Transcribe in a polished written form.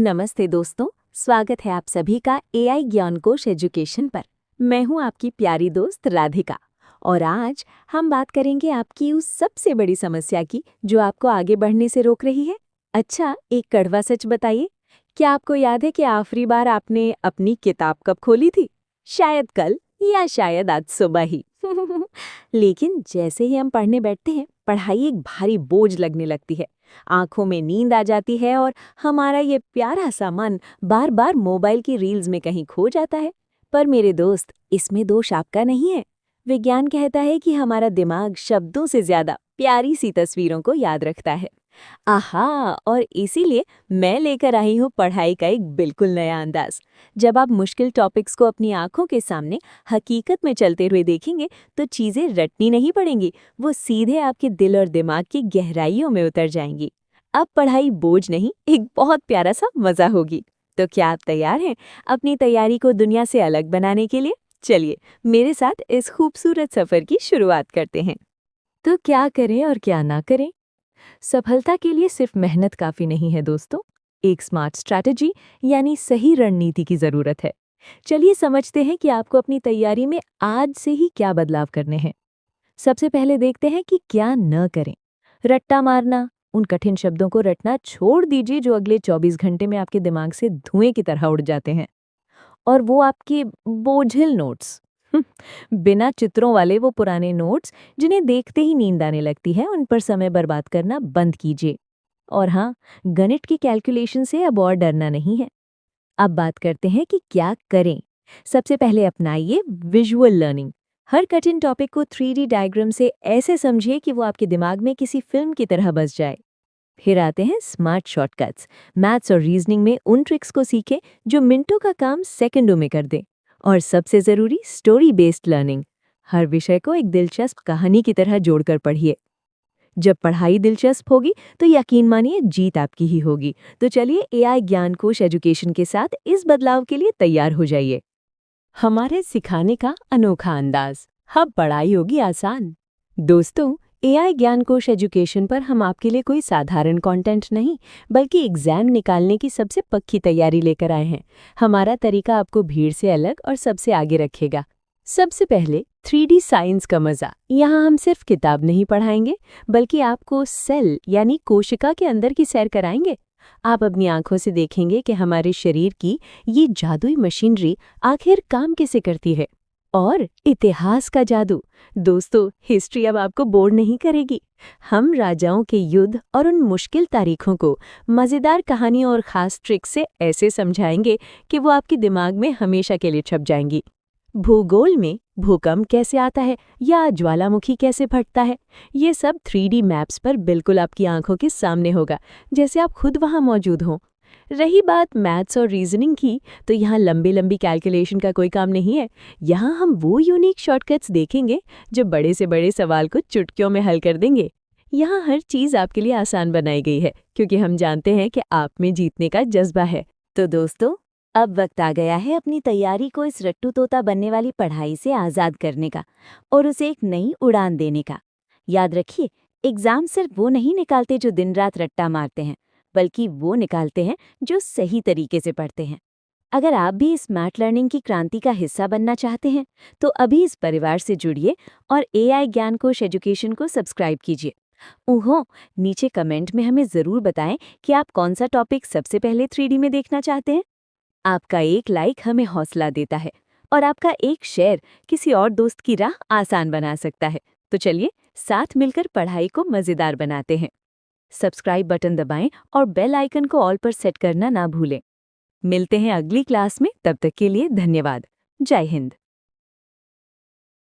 नमस्ते दोस्तों, स्वागत है आप सभी का एआई ज्ञान कोश एजुकेशन पर। मैं हूं आपकी प्यारी दोस्त राधिका और आज हम बात करेंगे आपकी उस सबसे बड़ी समस्या की जो आपको आगे बढ़ने से रोक रही है। अच्छा, एक कड़वा सच बताइए, क्या आपको याद है कि आखिरी बार आपने अपनी किताब कब खोली थी? शायद कल या शायद आज सुबह ही। लेकिन जैसे ही हम पढ़ने बैठते हैं, पढ़ाई एक भारी बोझ लगने लगती है, आंखों में नींद आ जाती है और हमारा ये प्यारा सा मन बार बार मोबाइल की रील्स में कहीं खो जाता है। पर मेरे दोस्त, इसमें दोष आपका नहीं है। विज्ञान कहता है कि हमारा दिमाग शब्दों से ज्यादा प्यारी सी तस्वीरों को याद रखता है। आहा, और इसीलिए मैं लेकर आई हूँ पढ़ाई का एक बिल्कुल नया अंदाज। जब आप मुश्किल टॉपिक्स को अपनी आंखों के सामने हकीकत में चलते हुए देखेंगे तो चीजें रटनी नहीं पड़ेंगी, वो सीधे आपके दिल और दिमाग की गहराइयों में उतर जाएंगी। अब पढ़ाई बोझ नहीं, एक बहुत प्यारा सा मजा होगी। तो क्या आप तैयार हैं अपनी तैयारी को दुनिया से अलग बनाने के लिए? चलिए मेरे साथ इस खूबसूरत सफर की शुरुआत करते हैं। तो क्या करें और क्या ना करें? सफलता के लिए सिर्फ मेहनत काफी नहीं है दोस्तों, एक स्मार्ट स्ट्रैटेजी यानी सही रणनीति की जरूरत है। चलिए समझते हैं कि आपको अपनी तैयारी में आज से ही क्या बदलाव करने हैं। सबसे पहले देखते हैं कि क्या न करें। रट्टा मारना, उन कठिन शब्दों को रटना छोड़ दीजिए जो अगले 24 घंटे में आपके दिमाग से धुएं की तरह उड़ जाते हैं। और वो आपके बोझिल नोट्स, बिना चित्रों वाले वो पुराने नोट्स जिन्हें देखते ही नींद आने लगती है, उन पर समय बर्बाद करना बंद कीजिए। और हाँ, गणित की कैलकुलेशन से अब और डरना नहीं है। अब बात करते हैं कि क्या करें। सबसे पहले अपनाइए विजुअल लर्निंग। हर कठिन टॉपिक को 3D डायग्राम से ऐसे समझिए कि वो आपके दिमाग में किसी फिल्म की तरह बस जाए। फिर आते हैं स्मार्ट शॉर्टकट्स। मैथ्स और रीजनिंग में उन ट्रिक्स को सीखें जो मिनटों का काम सेकंडों में कर दें। और सबसे जरूरी, स्टोरी बेस्ड लर्निंग। हर विषय को एक दिलचस्प कहानी की तरह जोड़कर पढ़िए। जब पढ़ाई दिलचस्प होगी तो यकीन मानिए जीत आपकी ही होगी। तो चलिए एआई ज्ञान कोश एजुकेशन के साथ इस बदलाव के लिए तैयार हो जाइए। हमारे सिखाने का अनोखा अंदाज, अब पढ़ाई होगी आसान। दोस्तों, एआई ज्ञान कोश एजुकेशन पर हम आपके लिए कोई साधारण कंटेंट नहीं, बल्कि एग्जाम निकालने की सबसे पक्की तैयारी लेकर आए हैं। हमारा तरीका आपको भीड़ से अलग और सबसे आगे रखेगा। सबसे पहले 3D साइंस का मजा। यहाँ हम सिर्फ किताब नहीं पढ़ाएंगे, बल्कि आपको सेल यानी कोशिका के अंदर की सैर कराएंगे। आप अपनी आंखों से देखेंगे कि हमारे शरीर की ये जादुई मशीनरी आखिर काम कैसे करती है। और इतिहास का जादू। दोस्तों, हिस्ट्री अब आपको बोर नहीं करेगी। हम राजाओं के युद्ध और उन मुश्किल तारीखों को मजेदार कहानियों और खास ट्रिक्स से ऐसे समझाएंगे कि वो आपके दिमाग में हमेशा के लिए छप जाएंगी। भूगोल में भूकंप कैसे आता है या ज्वालामुखी कैसे फटता है, ये सब 3D मैप्स पर बिल्कुल आपकी आंखों के सामने होगा, जैसे आप खुद वहां मौजूद हों। रही बात मैथ्स और रीजनिंग की, तो यहाँ लंबी लंबी कैलकुलेशन का कोई काम नहीं है। यहाँ हम वो यूनिक शॉर्टकट्स देखेंगे जो बड़े से बड़े सवाल को चुटकियों में हल कर देंगे। यहाँ हर चीज़ आपके लिए आसान बनाई गई है, क्योंकि हम जानते हैं कि आप में जीतने का जज्बा है। तो दोस्तों, अब वक्त आ गया है अपनी तैयारी को इस रट्टू तोता बनने वाली पढ़ाई से आज़ाद करने का और उसे एक नई उड़ान देने का। याद रखिए, एग्जाम सिर्फ वो नहीं निकालते जो दिन रात रट्टा मारते हैं, बल्कि वो निकालते हैं जो सही तरीके से पढ़ते हैं। अगर आप भी इस स्मार्ट लर्निंग की क्रांति का हिस्सा बनना चाहते हैं, तो अभी इस परिवार से जुड़िए और एआई ज्ञान कोश एजुकेशन को सब्सक्राइब कीजिए। ओहो, नीचे कमेंट में हमें ज़रूर बताएं कि आप कौन सा टॉपिक सबसे पहले 3D में देखना चाहते हैं। आपका एक लाइक हमें हौसला देता है और आपका एक शेयर किसी और दोस्त की राह आसान बना सकता है। तो चलिए साथ मिलकर पढ़ाई को मज़ेदार बनाते हैं। सब्सक्राइब बटन दबाएं और बेल आइकन को ऑल पर सेट करना ना भूलें। मिलते हैं अगली क्लास में, तब तक के लिए धन्यवाद। जय हिंद।